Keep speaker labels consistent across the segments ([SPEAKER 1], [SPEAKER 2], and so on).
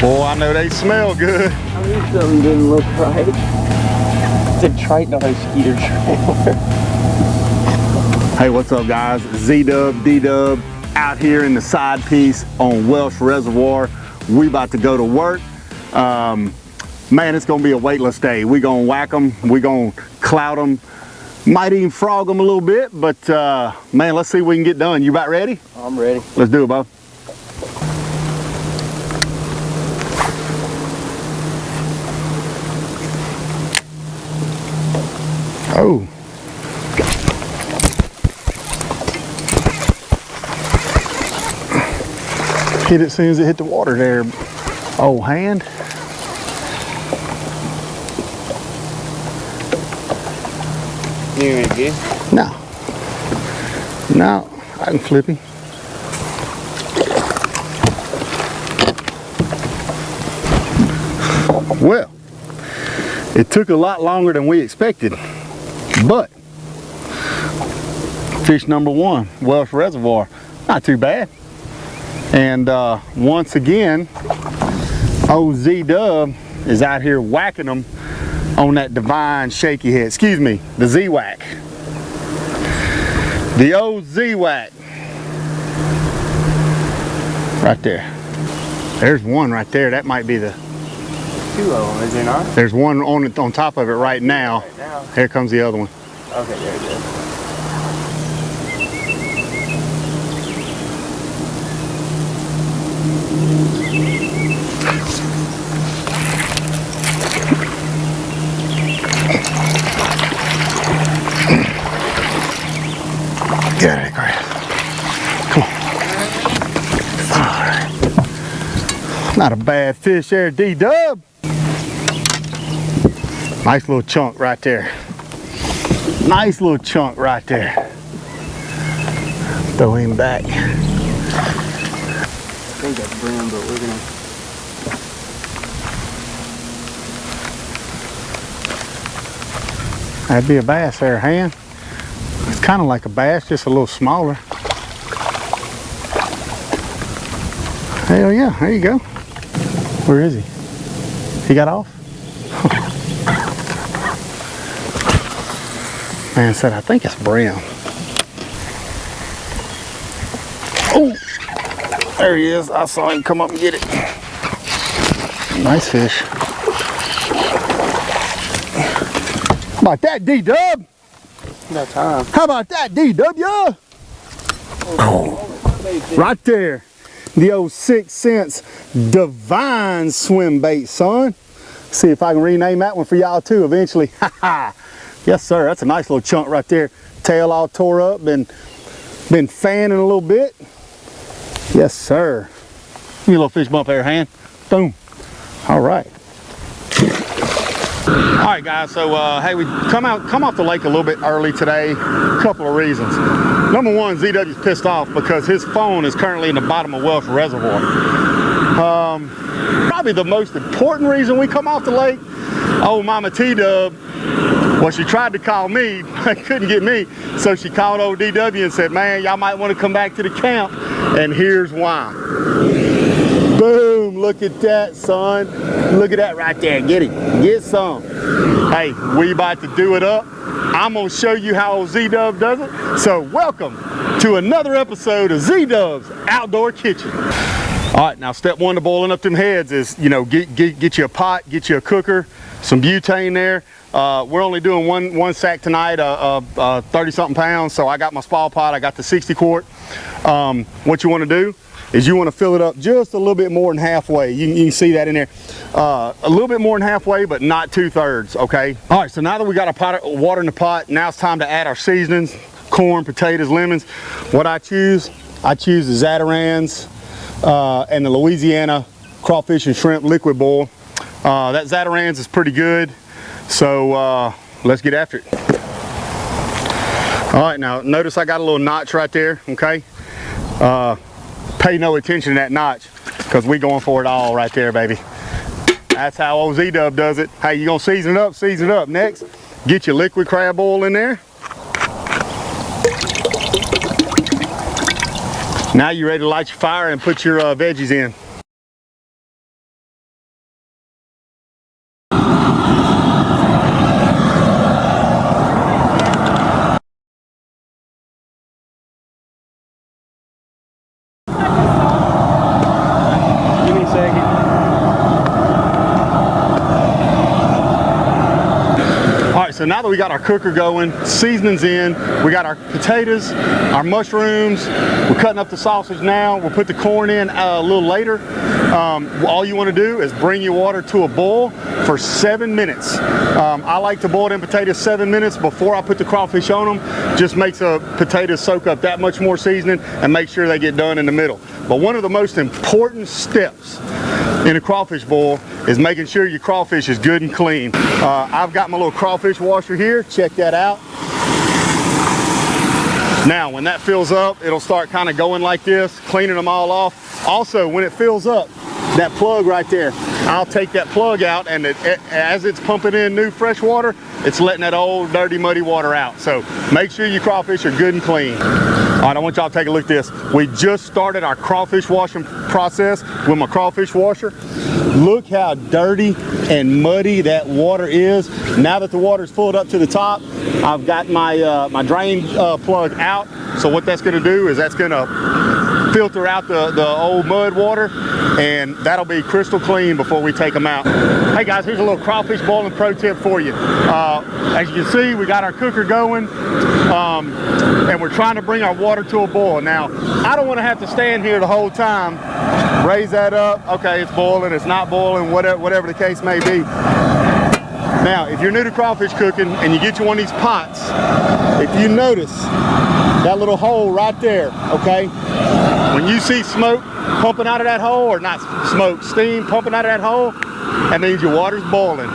[SPEAKER 1] Boy, I know they smell good.
[SPEAKER 2] I knew something didn't look right. The Triton on a skeeter trailer.
[SPEAKER 1] Hey, what's up guys? Z-Dub, D-Dub out here in the side piece on Welsh Reservoir. We about to go to work. Man, it's gonna be a weightless day. We gonna whack them, we gonna clout them, might even frog them a little bit, but man, let's see what we can get done. You about ready?
[SPEAKER 2] I'm ready.
[SPEAKER 1] Let's do it, Bob. Oh. Hit it as soon as it hit the water there. Oh, hand.
[SPEAKER 2] You ain't good?
[SPEAKER 1] No. No, I can flip him. Well, it took a lot longer than we expected, but fish number one, Welsh Reservoir, not too bad. And once again, old Z-Dub is out here whacking them on that divine shaky head. Excuse me, the Z-Whack. The old Z-Whack. Right there. There's one right there. That might be the...
[SPEAKER 2] Two of them, is there not?
[SPEAKER 1] There's one on top of it right now.
[SPEAKER 2] Right now.
[SPEAKER 1] Here comes the other one.
[SPEAKER 2] Okay, there it is.
[SPEAKER 1] Get out of there, come on. All right. Not a bad fish there, D-Dub. Nice little chunk right there. Nice little chunk right there. Throw him back.
[SPEAKER 2] I think that's brim, but we're gonna...
[SPEAKER 1] That'd be a bass there, hand. It's kind of like a bass, just a little smaller. Hell yeah, there you go. Where is he? He got off? Man said, I think it's brim. Oh, there he is. I saw him come up and get it. Nice fish. How about that, D-Dub?
[SPEAKER 2] About time.
[SPEAKER 1] How about that, D-W? Oh, right there. The old 6 cents divine swim bait, son. See if I can rename that one for y'all too eventually. Yes, sir. That's a nice little chunk right there. Tail all tore up, been fanning a little bit. Yes, sir. Give me a little fish bump there, hand. Boom. All right. All right, guys. So, hey, we come off the lake a little bit early today. A couple of reasons. Number one, ZW's pissed off because his phone is currently in the bottom of Welsh Reservoir. Probably the most important reason we come off the lake, old Mama T-Dub, well, she tried to call me, but couldn't get me. So she called old DW and said, man, y'all might want to come back to the camp. And here's why. Boom, look at that, son. Look at that right there. Get it. Get some. Hey, we about to do it up. I'm going to show you how old Z-Dub does it. So welcome to another episode of Z-Dub's Outdoor Kitchen. All right, now step one to boiling up them heads is, you know, get you a pot, get you a cooker, some butane there. We're only doing one sack tonight, 30-something pounds. So I got my small pot, I got the 60 quart. What you want to do is you want to fill it up just a little bit more than halfway. You can see that in there. A little bit more than halfway, but not 2/3, okay? All right, so now that we got a pot of water in the pot, now it's time to add our seasonings, corn, potatoes, lemons. What I choose the Zatarans and the Louisiana crawfish and shrimp liquid boil. That Zatarans is pretty good, so let's get after it. All right, now notice I got a little notch right there, okay? Pay no attention to that notch because we going for it all right there, baby. That's how old Z-Dub does it. Hey, you gonna season it up? Season it up. Next, get your liquid crab oil in there. Now you're ready to light your fire and put your veggies in. so now that we got our cooker going, seasonings in, we got our potatoes, our mushrooms, we're cutting up the sausage now, we'll put the corn in a little later. All you want to do is bring your water to a boil for 7 minutes. I like to boil them potatoes 7 minutes before I put the crawfish on them. Just makes the potatoes soak up that much more seasoning and make sure they get done in the middle. But one of the most important steps in a crawfish boil is making sure your crawfish is good and clean. I've got my little crawfish washer here. Check that out. Now, when that fills up, it'll start kind of going like this, cleaning them all off. Also, when it fills up, that plug right there, I'll take that plug out, and as it's pumping in new fresh water, it's letting that old dirty muddy water out. So make sure your crawfish are good and clean. All right, I want y'all to take a look at this. We just started our crawfish washing process with my crawfish washer. Look how dirty and muddy that water is. Now that the water's filled up to the top, I've got my my drain plug out. So what that's gonna do is that's gonna filter out the old mud water, and that'll be crystal clean before we take them out. Hey guys, here's a little Crawfish Boiling Pro Tip for you. As you can see, we got our cooker going, and we're trying to bring our water to a boil. Now, I don't want to have to stand here the whole time, raise that up, okay, it's boiling, it's not boiling, whatever the case may be. Now, if you're new to crawfish cooking and you get you one of these pots, if you notice that little hole right there, okay, when you see smoke pumping out of that hole, or not smoke, steam pumping out of that hole, that means your water's boiling.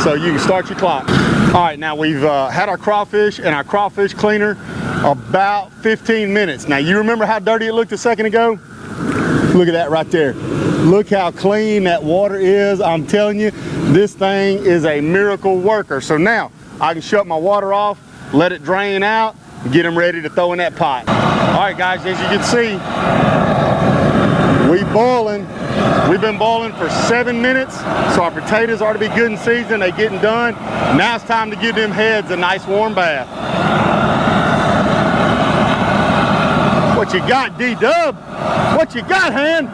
[SPEAKER 1] So you can start your clock. All right, now we've had our crawfish and our crawfish cleaner about 15 minutes. Now, you remember how dirty it looked a second ago? Look at that right there. Look how clean that water is. I'm telling you, this thing is a miracle worker. So now I can shut my water off, let it drain out, and get them ready to throw in that pot. All right, guys, as you can see, we've been boiling for 7 minutes, so our potatoes are to be good and seasoned. They getting done. Now it's time to give them heads a nice warm bath. What you got, D-Dub? What you got, Han?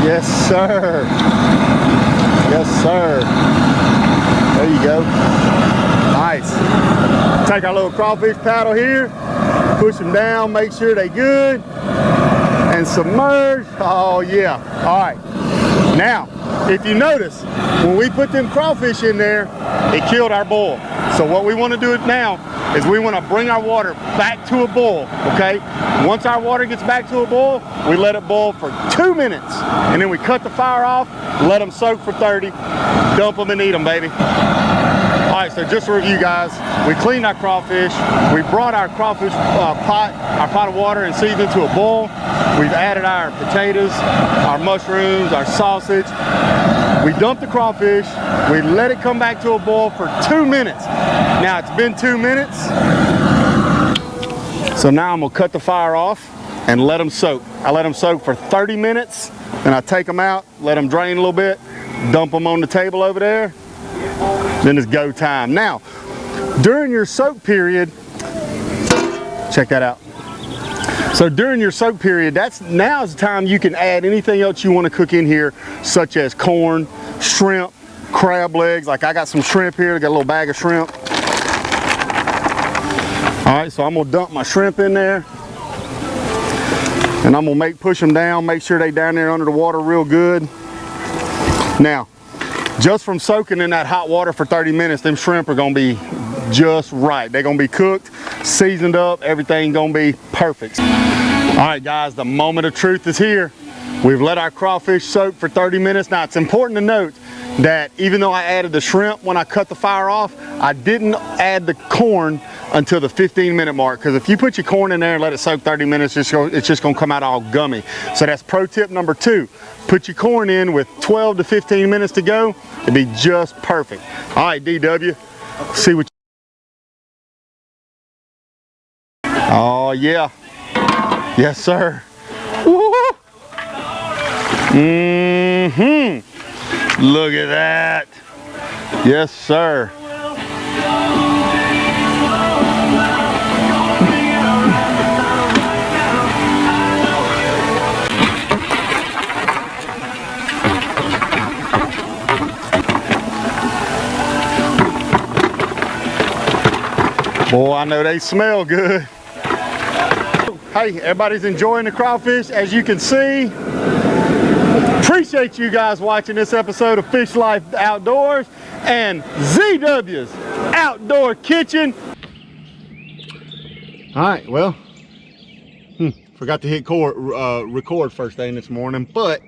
[SPEAKER 1] Yes, sir. Yes, sir. There you go. Nice. Take our little crawfish paddle here, push them down, make sure they good, and submerge. Oh, yeah. All right. Now, if you notice, when we put them crawfish in there, it killed our boil. So what we want to do now is we want to bring our water back to a boil, okay? Once our water gets back to a boil, we let it boil for 2 minutes, and then we cut the fire off, let them soak for 30, dump them and eat them, baby. All right, so just to review, guys, we cleaned our crawfish, we brought our crawfish our pot of water and seasoned to a boil. We've added our potatoes, our mushrooms, our sausage. We dumped the crawfish, we let it come back to a boil for 2 minutes. Now it's been 2 minutes, so now I'm gonna cut the fire off and let them soak. I let them soak for 30 minutes, then I take them out, let them drain a little bit, dump them on the table over there, then it's go time. Now, during your soak period, check that out. So during your soak period, now's the time you can add anything else you want to cook in here, such as corn, shrimp, crab legs. Like I got some shrimp here, I got a little bag of shrimp. All right, so I'm gonna dump my shrimp in there, and I'm gonna push them down, make sure they down there under the water real good. Now, just from soaking in that hot water for 30 minutes, them shrimp are gonna be just right. They're gonna be cooked, seasoned up, everything gonna be perfect. All right, guys, the moment of truth is here. We've let our crawfish soak for 30 minutes. Now, it's important to note that even though I added the shrimp when I cut the fire off, I didn't add the corn until the 15-minute mark, because if you put your corn in there and let it soak 30 minutes, it's just gonna come out all gummy. So that's pro tip number 2. Put your corn in with 12 to 15 minutes to go. It'd be just perfect. All right, DW, see what you... Oh, yeah. Yes, sir. Woo! Mm-hmm. Look at that. Yes, sir. Boy, I know they smell good. Hey, everybody's enjoying the crawfish, as you can see. Appreciate you guys watching this episode of Fish Lyfe Outdoors and ZW's Outdoor Kitchen. All right, well, forgot to hit record first thing this morning, but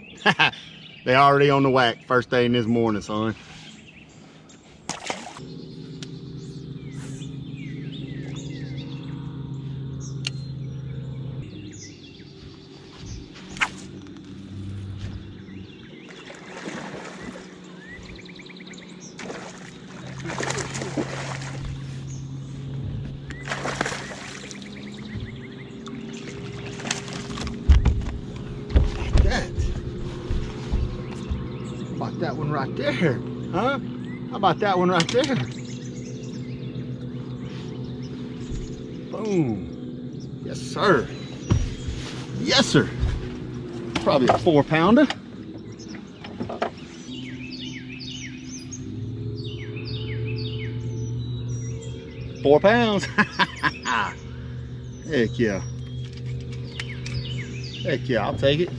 [SPEAKER 1] they already on the whack first thing this morning, son. That one right there, huh? How about that one right there? Boom. Yes, sir. Yes, sir. Probably a 4-pounder. Four pounds. Heck yeah. Heck yeah, I'll take it.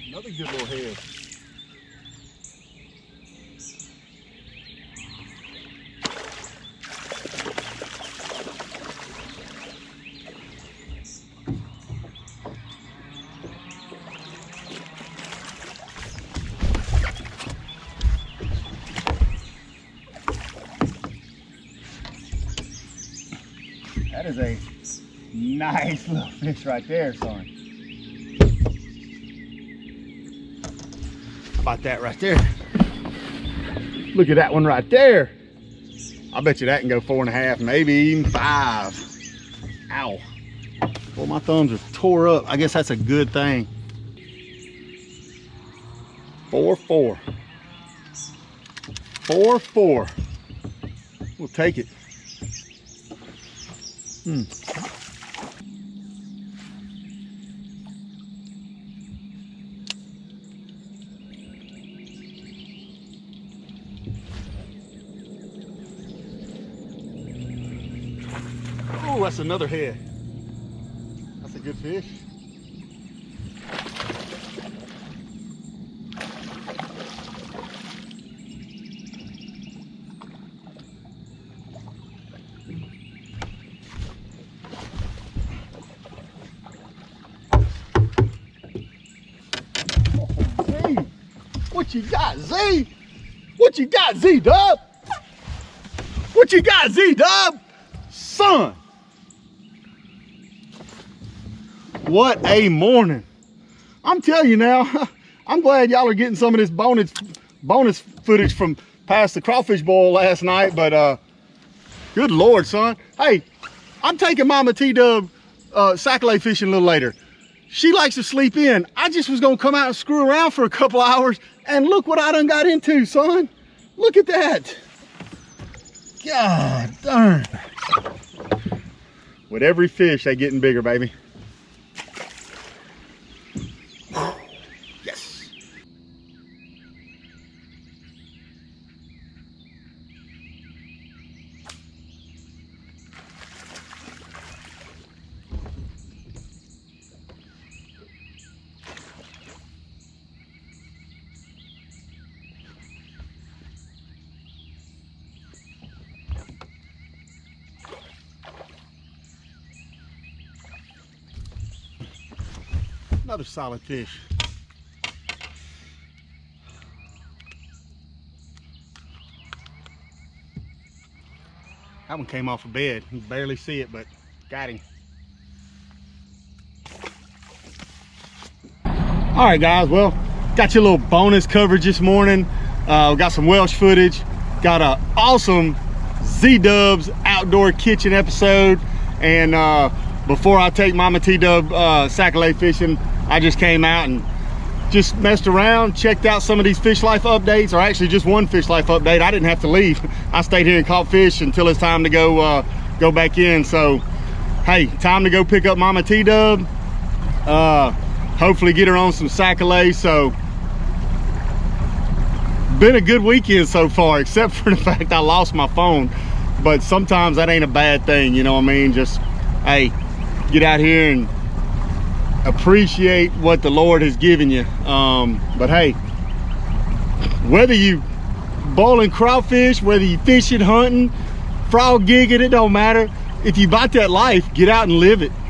[SPEAKER 1] Another good little head. That is a nice little fish right there, son. About that right there. Look at that one right there. I bet you that can go 4.5, maybe even 5. Ow. Well, my thumbs are tore up. I guess that's a good thing. 4-4. 4-4. We'll take it. Oh, that's another head. That's a good fish. Oh, Z, what you got, Z? What you got, Z-Dub? What you got, Z-Dub? Son, what a morning. I'm telling you now, I'm glad y'all are getting some of this bonus footage from past the crawfish boil last night, but good Lord, son. Hey, I'm taking Mama T-Dub sac-a-lait fishing a little later. She likes to sleep in. I just was gonna come out and screw around for a couple hours, and look what I done got into, son. Look at that. God darn. With every fish, they getting bigger, baby. Yes. Another solid fish. That one came off a bed. You can barely see it, but got him. All right, guys. Well, got your little bonus coverage this morning. We got some Welsh footage. Got an awesome Z-Dub's Outdoor Kitchen episode. And before I take Mama T-Dub sac-a-lait fishing, I just came out and just messed around, checked out some of these Fish Lyfe updates, or actually just one Fish Lyfe update. I didn't have to leave. I stayed here and caught fish until it's time to go back in. So, hey, time to go pick up Mama T-Dub. hopefully get her on some sac-a-lait. So been a good weekend so far, except for the fact I lost my phone. But sometimes that ain't a bad thing, you know what I mean? Just, hey, get out here and appreciate what the Lord has given you. But hey, whether you boiling crawfish, whether you fishing, hunting, frog gigging, it don't matter. If you bought that life, get out and live it.